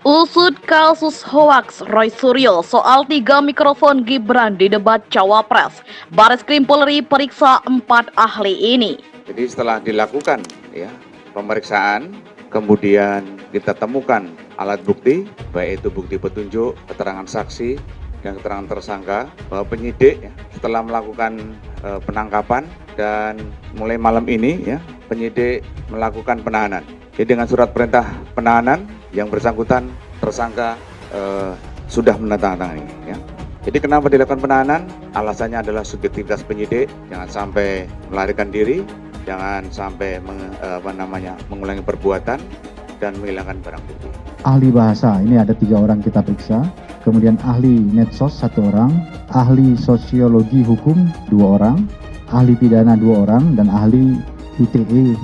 Usut kasus hoaks Roy Suryo soal 3 mikrofon Gibran di debat Cawapres. Bareskrim Polri periksa 4 ahli ini. Jadi setelah dilakukan pemeriksaan, kemudian kita temukan alat bukti, baik itu bukti petunjuk, keterangan saksi, dan keterangan tersangka, bahwa penyidik setelah melakukan penangkapan dan mulai malam ini penyidik melakukan penahanan. Jadi dengan surat perintah penahanan yang bersangkutan tersangka sudah menandatangani. Jadi kenapa dilakukan penahanan? Alasannya adalah subjektivitas penyidik, jangan sampai melarikan diri, jangan sampai mengulangi perbuatan dan menghilangkan barang bukti. Ahli bahasa ini ada 3 orang kita periksa, kemudian ahli medsos 1 orang, ahli sosiologi hukum 2 orang, ahli pidana 2 orang, dan ahli ITE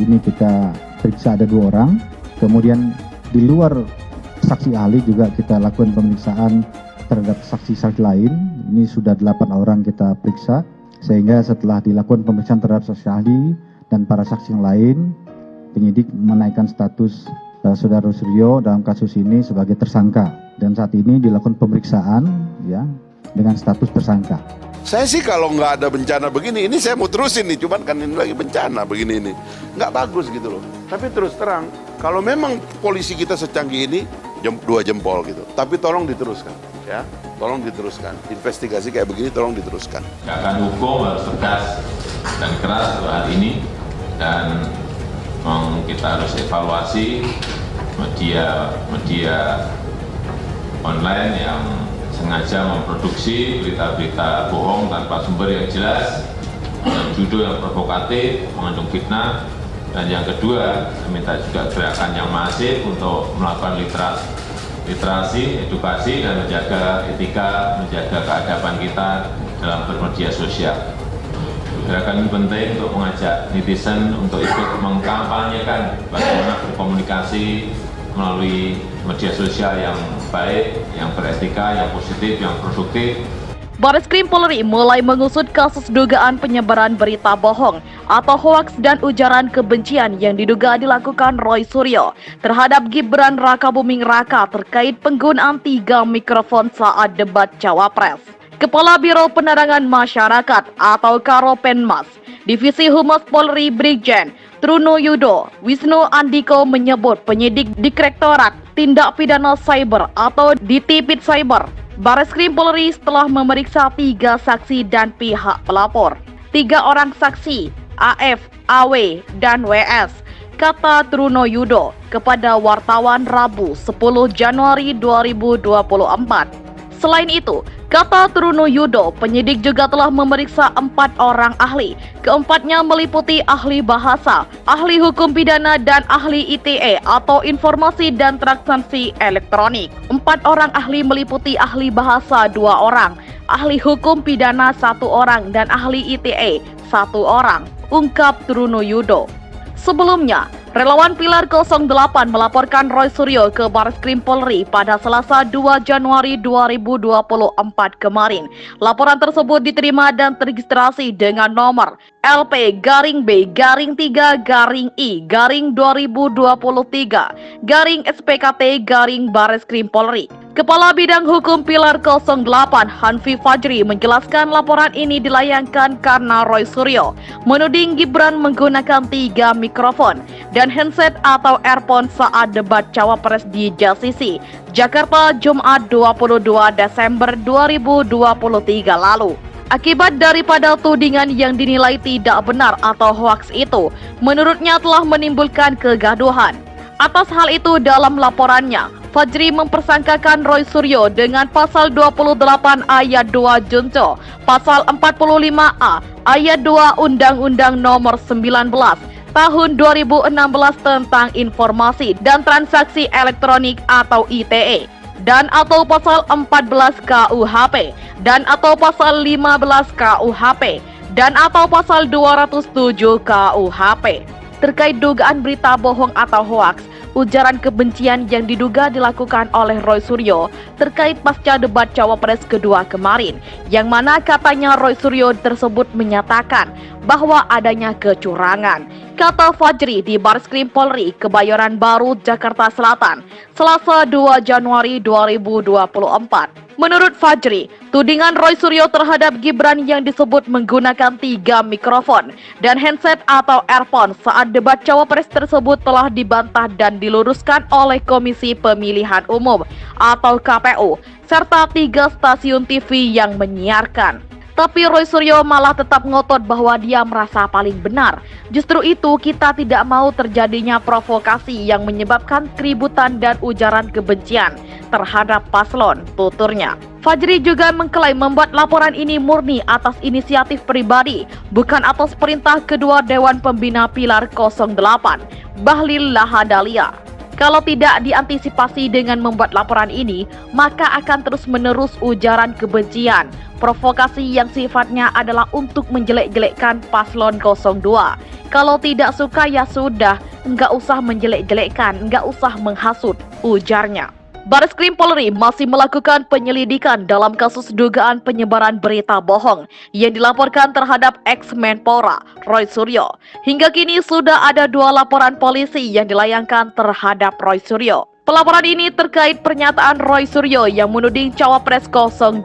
ini kita periksa ada 2 orang. Kemudian di luar saksi ahli juga kita lakukan pemeriksaan terhadap saksi-saksi lain. Ini sudah 8 orang kita periksa, sehingga setelah dilakukan pemeriksaan terhadap saksi ahli dan para saksi yang lain, penyidik menaikkan status Saudara Suryo dalam kasus ini sebagai tersangka, dan saat ini dilakukan pemeriksaan dengan status tersangka. Saya sih kalau nggak ada bencana begini, ini saya mau terusin nih, cuman kan ini lagi bencana begini ini. Nggak bagus gitu loh. Tapi terus terang, kalau memang polisi kita secanggih ini, 2 jempol gitu. Tapi tolong diteruskan, tolong diteruskan. Investigasi kayak begini tolong diteruskan. Tindakan hukum harus tegas dan keras untuk hal ini, dan kita harus evaluasi media online yang sengaja memproduksi berita-berita bohong tanpa sumber yang jelas, dan judul yang provokatif, mengandung fitnah. Dan yang kedua, saya minta juga gerakan yang masif untuk melakukan literasi, edukasi, dan menjaga etika, menjaga keadaban kita dalam bermedia sosial. Gerakan ini penting untuk mengajak netizen untuk ikut mengkampanyekan bagaimana berkomunikasi melalui media sosial yang baik, yang beretika, yang positif, yang produktif. Bareskrim Polri mulai mengusut kasus dugaan penyebaran berita bohong atau hoaks dan ujaran kebencian yang diduga dilakukan Roy Suryo terhadap Gibran Rakabuming Raka terkait penggunaan 3 mikrofon saat debat Cawapres. Kepala Biro Penerangan Masyarakat atau Karopenmas, Divisi Humas Polri Brigjen Truno Yudo Wisnu Andiko menyebut penyidik Direktorat Tindak Pidana Cyber atau Ditipid Cyber Bareskrim Polri setelah memeriksa 3 saksi dan pihak pelapor. 3 orang saksi, AF, AW, dan WS, kata Truno Yudo kepada wartawan Rabu 10 Januari 2024. Selain itu, kata Truno Yudo, penyidik juga telah memeriksa 4 orang ahli. Keempatnya meliputi ahli bahasa, ahli hukum pidana, dan ahli ITE atau informasi dan transaksi elektronik. 4 orang ahli meliputi ahli bahasa 2 orang, ahli hukum pidana 1 orang, dan ahli ITE 1 orang, ungkap Truno Yudo. Sebelumnya, relawan Pilar 08 melaporkan Roy Suryo ke Bareskrim Polri pada Selasa 2 Januari 2024 kemarin. Laporan tersebut diterima dan teregistrasi dengan nomor LP-B-I-2023-2023-SPKT-Bareskrim Polri. Kepala Bidang Hukum Pilar 08 Hanfi Fajri menjelaskan laporan ini dilayangkan karena Roy Suryo menuding Gibran menggunakan 3 mikrofon dan handset atau earphone saat debat Cawapres di JCC, Jakarta, Jumat 22 Desember 2023 lalu. Akibat daripada tudingan yang dinilai tidak benar atau hoaks itu, menurutnya telah menimbulkan kegaduhan. Atas hal itu dalam laporannya, Fajri mempersangkakan Roy Suryo dengan pasal 28 ayat 2 Junto, pasal 45A ayat 2 Undang-Undang Nomor 19 Tahun 2016 tentang Informasi dan Transaksi Elektronik atau ITE, dan atau pasal 14 KUHP, dan atau pasal 15 KUHP, dan atau pasal 207 KUHP. Terkait dugaan berita bohong atau hoaks, ujaran kebencian yang diduga dilakukan oleh Roy Suryo terkait pasca debat Cawapres kedua kemarin, yang mana katanya Roy Suryo tersebut menyatakan bahwa adanya kecurangan. Kata Fajri di Bareskrim Polri, Kebayoran Baru, Jakarta Selatan, Selasa 2 Januari 2024. Menurut Fajri, tudingan Roy Suryo terhadap Gibran yang disebut menggunakan 3 mikrofon dan handset atau earphone saat debat Cawapres tersebut telah dibantah dan diluruskan oleh Komisi Pemilihan Umum atau KPU serta 3 stasiun TV yang menyiarkan. Tapi Roy Suryo malah tetap ngotot bahwa dia merasa paling benar. Justru itu kita tidak mau terjadinya provokasi yang menyebabkan keributan dan ujaran kebencian terhadap paslon, tuturnya. Fajri juga mengklaim membuat laporan ini murni atas inisiatif pribadi, bukan atas perintah Ketua Dewan Pembina Pilar 08, Bahlil Lahadalia. Kalau tidak diantisipasi dengan membuat laporan ini, maka akan terus-menerus ujaran kebencian, provokasi yang sifatnya adalah untuk menjelek-jelekkan paslon 02. Kalau tidak suka ya sudah, nggak usah menjelek-jelekkan, nggak usah menghasut, ujarnya. Bareskrim Polri masih melakukan penyelidikan dalam kasus dugaan penyebaran berita bohong yang dilaporkan terhadap ex-Menpora Roy Suryo. Hingga kini sudah ada 2 laporan polisi yang dilayangkan terhadap Roy Suryo. Pelaporan ini terkait pernyataan Roy Suryo yang menuding Cawapres 02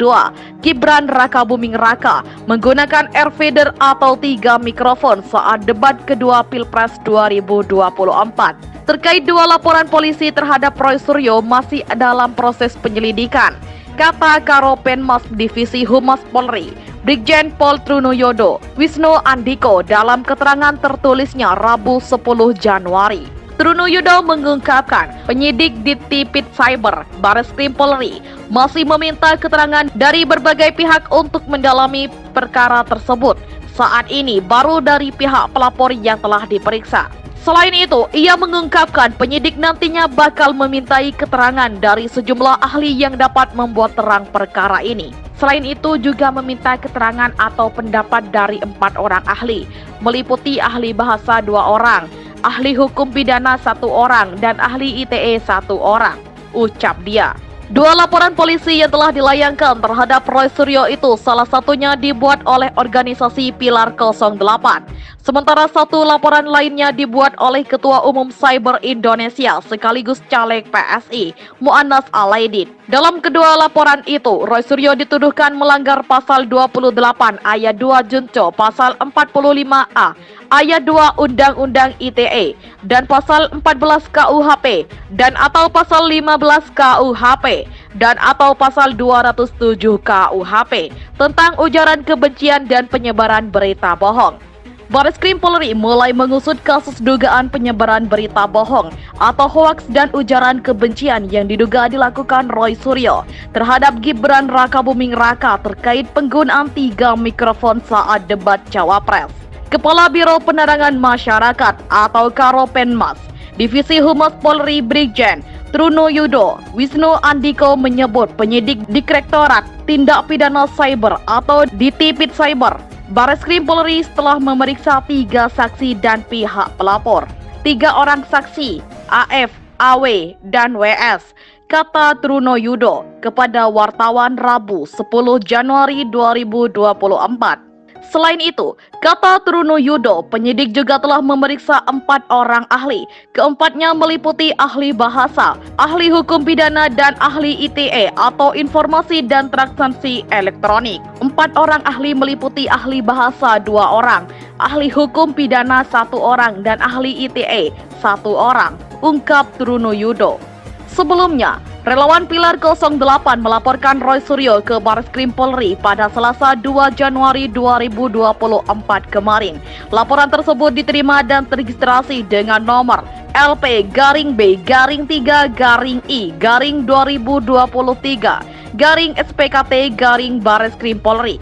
Gibran Rakabuming Raka menggunakan airfeeder atau 3 mikrofon saat debat kedua Pilpres 2024. Terkait 2 laporan polisi terhadap Roy Suryo masih dalam proses penyelidikan, kata Karopenmas Divisi Humas Polri, Brigjen Pol Trunoyodo Wisnu Andiko dalam keterangan tertulisnya Rabu 10 Januari. Trunoyodo mengungkapkan penyidik di Tipit Cyber Bareskrim Polri masih meminta keterangan dari berbagai pihak untuk mendalami perkara tersebut. Saat ini baru dari pihak pelapor yang telah diperiksa. Selain itu, ia mengungkapkan penyidik nantinya bakal memintai keterangan dari sejumlah ahli yang dapat membuat terang perkara ini. Selain itu juga meminta keterangan atau pendapat dari 4 orang ahli, meliputi ahli bahasa 2 orang, ahli hukum pidana 1 orang, dan ahli ITE 1 orang, ucap dia. 2 laporan polisi yang telah dilayangkan terhadap Roy Suryo itu salah satunya dibuat oleh organisasi Pilar 08. Sementara 1 laporan lainnya dibuat oleh Ketua Umum Cyber Indonesia sekaligus caleg PSI, Mu'annas Alaidin. Dalam kedua laporan itu, Roy Suryo dituduhkan melanggar pasal 28 ayat 2 Junto, pasal 45A, ayat 2 Undang-Undang ITE, dan pasal 14 KUHP, dan atau pasal 15 KUHP, dan atau pasal 207 KUHP, tentang ujaran kebencian dan penyebaran berita bohong. Bareskrim Polri mulai mengusut kasus dugaan penyebaran berita bohong atau hoaks dan ujaran kebencian yang diduga dilakukan Roy Suryo terhadap Gibran Rakabuming Raka terkait penggunaan 3 mikrofon saat debat Cawapres. Kepala Biro Penerangan Masyarakat atau Karopenmas Divisi Humas Polri Brigjen Trunoyodo Wisnu Andiko menyebut penyidik Direktorat Tindak Pidana Cyber atau Ditipit Cyber Bareskrim Polri setelah memeriksa 3 saksi dan pihak pelapor. 3 orang saksi, AF, AW, dan WS, kata Trunoyodo kepada wartawan Rabu 10 Januari 2024. Selain itu, kata Trunoyodo, penyidik juga telah memeriksa 4 orang ahli. Keempatnya meliputi ahli bahasa, ahli hukum pidana, dan ahli ITE atau informasi dan transaksi elektronik. 4 orang ahli meliputi ahli bahasa 2 orang, ahli hukum pidana 1 orang, dan ahli ITE 1 orang, ungkap Trunoyodo. Sebelumnya, relawan Pilar 08 melaporkan Roy Suryo ke Bareskrim Polri pada Selasa 2 Januari 2024 kemarin. Laporan tersebut diterima dan teregistrasi dengan nomor LP-B-3-I-2023 SPKT Bareskrim Polri.